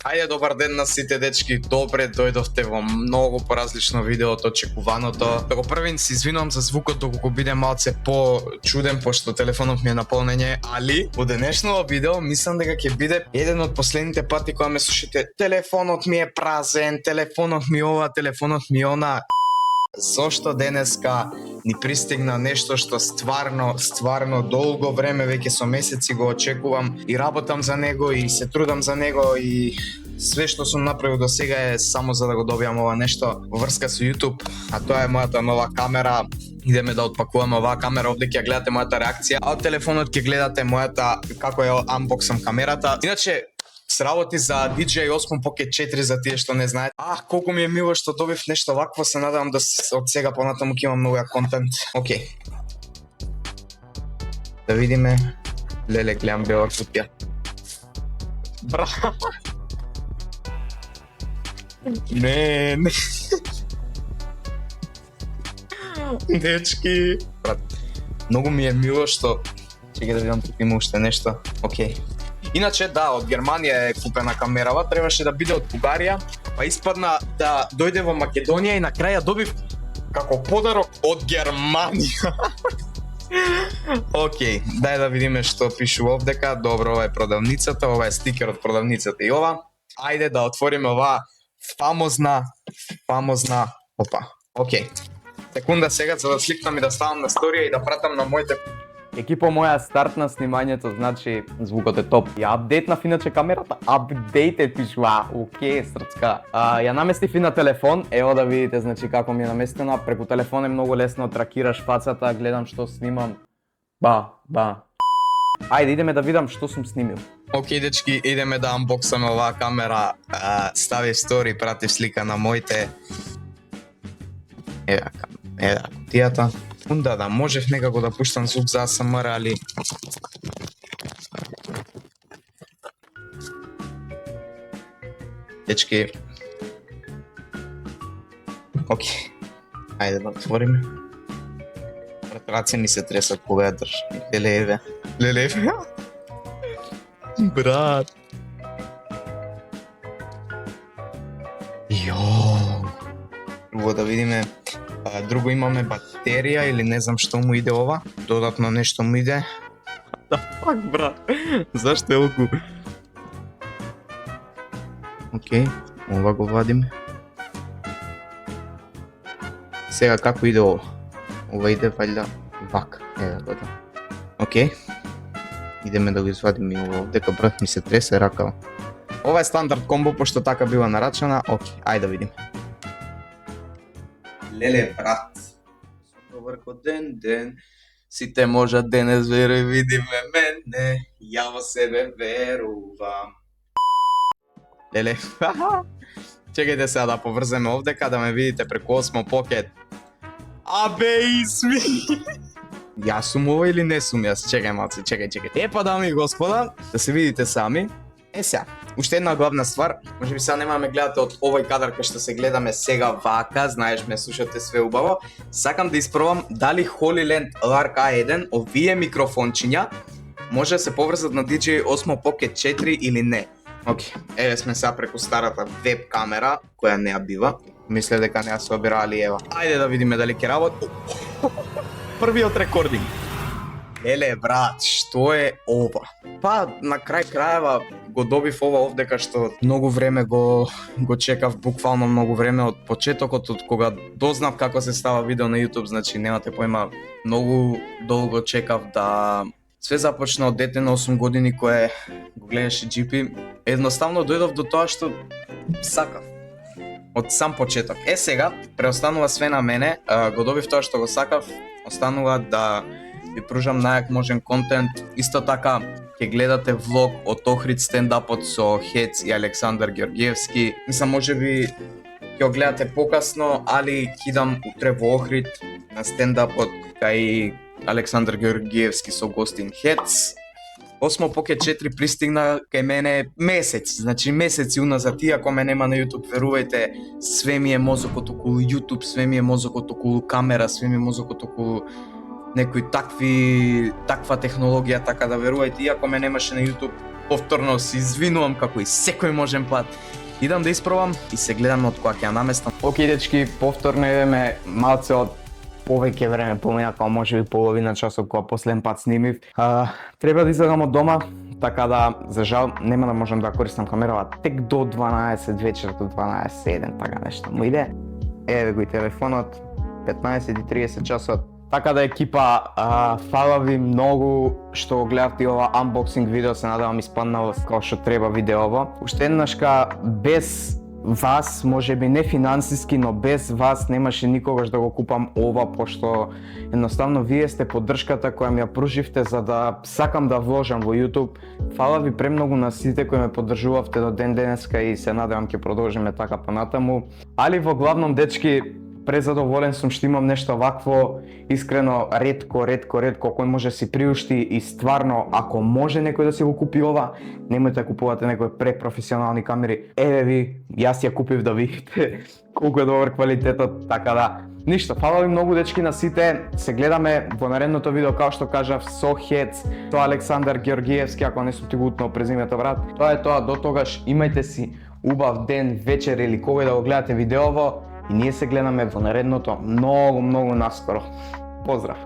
Ајде, добар ден на сите дечки, добре дојдовте во многу поразлично видео од очекуваното. Како првин се извинувам за звукот доколку биде малце по-чуден, пошто телефонот ми е наполнење, али во денешното видео мислам дека ќе биде еден од последните пати кога ме слушате телефонот ми е празен, телефонот ми ова, телефонот ми она. Зошто денеска ни пристигна нешто што стварно долго време, веќе со месеци го очекувам и работам за него и се трудам за него и све што сум направил до сега е само за да го добијам ова нешто во врска со YouTube, а тоа е мојата нова камера. Идеме да отпакуваме оваа камера, овде ќе гледате мојата реакција, а од телефонот ќе гледате мојата како ја unboxам камерата. Иначе сработи за DJI Osmo Pocket 4 за тие што не знаат. Колку ми е мило што добив нешто вакво, се надевам да од сега понатаму ќе имам многу контент. Океј. Да видиме. Леле, гледам бела кутија. Бра. Не. Дечки. Брат, многу ми е мило што чекај да видам тука има уште нешто. Океј. Иначе да, од Германија е купена камерава, требаше да биде од Бугарија, па испадна да дојде во Македонија и на крај ја добив како подарок од Германија. Океј, дај да видиме што пишува овдека. Добро, ова е продавницата, ова е стикер од продавницата и ова. Ајде да отвориме оваа фамозна. Опа. Океј. Секунда сега за да сликнам и да ставам на сторија и да пратам на моите. Екипа моја старт на снимањето, значи звукот е топ. Ја апдейтнав иначе камерата, апдейтед пишува, окей, срцка. Ја наместив и на телефон, ево да видите значи како ми е наместена. Преку телефон е многу лесно, тракираш фацата, гледам што снимам. Ба. Ајде, идеме да видам што сум снимил. Океј, дечки, идеме да unboxаме оваа камера. Ставив стори, пратив слика на моите. Ева кутијата. Да, можев некако да пуштам звук за ASMR, али дечки. Океј. Ајде да отвориме. Раце ми се тресат кога ја држам. Леле. Брат. Прво да видиме. Друго имаме батерија или не знам што му иде ова. Додатно нешто му иде. Да фак, брат. Зашто е оку? Океј, ова го вадиме. Сега како иде ова? Ова иде валјда вак. Еве го да. Океј. Идеме да го извадиме и ова. Дека брат ми се тресе ракава. Ова е стандард комбо пошто така била нарачана. Океј, ајде да видиме. Леле, брат. Добар ден. Сите можат денес веруј, видиме мене. Ја во себе верувам. Леле. Чекајте сега да поврземе овдека да ме видите преку Osmo Pocket. Абе, изми. Јас сум ова или не сум јас? Чекај малце, чекај. Епа, дами и господа, да се видите сами. Сега, уште една главна ствар, можеби сега нема да ме гледате од овој кадар кај што се гледаме сега вака, знаеш, ме слушате све убаво. Сакам да испробам дали HoloLens Lark A1, овие микрофончиња, може да се поврзат на DJI Osmo Pocket 4 или не. Океј, еве сме сега преку старата веб камера, која не ја бива. Мислев дека не ја се обира, али ева. Ајде да видиме дали ќе работи. Првиот рекординг. Еле, брат, што е ова? Па, на крај крајева го добив ова овдека што многу време го чекав, буквално многу време од почетокот, од кога дознав како се става видео на YouTube, значи немате појма, многу долго чекав да... Све започна од дете на 8 години кое го гледаше GP, едноставно дојдов до тоа што сакав. Од сам почеток. Сега, преостанува све на мене, го добив тоа што го сакав, останува да ви пружам најак можен контент. Исто така ќе гледате влог од Охрид стендапот со Хец и Александар Георгиевски. Мислам, можеби ќе го гледате покасно, али ќе идам утре во Охрид на стендапот кај Александар Георгиевски со гостин Хец. Osmo Pocket 4 пристигна кај мене месец, значи месеци уназад, иако ме нема на YouTube, верувајте, све ми е мозокот околу YouTube, све ми е мозокот околу камера, све ми е мозокот околу некои таква технологија, така да верувајте, иако ме немаше на YouTube, Повторно се извинувам како и секој можен пат. Идам да испробам и се гледам од кога ќе ја наместам. Океј дечки, повторно идеме малце од повеќе време помина, како можеби половина часот кога последен пат снимив. Треба да излегам од дома, така да за жал нема да можам да користам камерава тек до 12 вечерот, до 12:07, така нешто му иде. Еве го и телефонот, 15:30 часот. Така да екипа, фала ви многу што гледавте ова unboxing видео, се надевам испаднало како што треба видеово. Уште еднашка, без вас, можеби не финансиски, но без вас немаше никогаш да го купам ова, пошто едноставно вие сте поддршката која ми ја пруживте за да сакам да вложам во YouTube. Фала ви премногу на сите кои ме поддржувавте до ден денеска и се надевам ќе продолжиме така понатаму. Али во главном дечки, презадоволен сум што имам нешто вакво, искрено ретко кој може да си приушти и стварно ако може некој да си го купи ова, немојте да купувате некои препрофесионални камери. Еве ви, јас ја купив да видите колку е добар квалитетот, така да. Ништо, фала ви многу дечки на сите, се гледаме во наредното видео, како што кажав, со Хец, со Александар Георгиевски, ако не сум ти го утнал презимето брат. Тоа е тоа, до тогаш имајте си убав ден, вечер или кога да го гледате видеово. И ние се гледаме во наредното многу наскоро. Поздрав!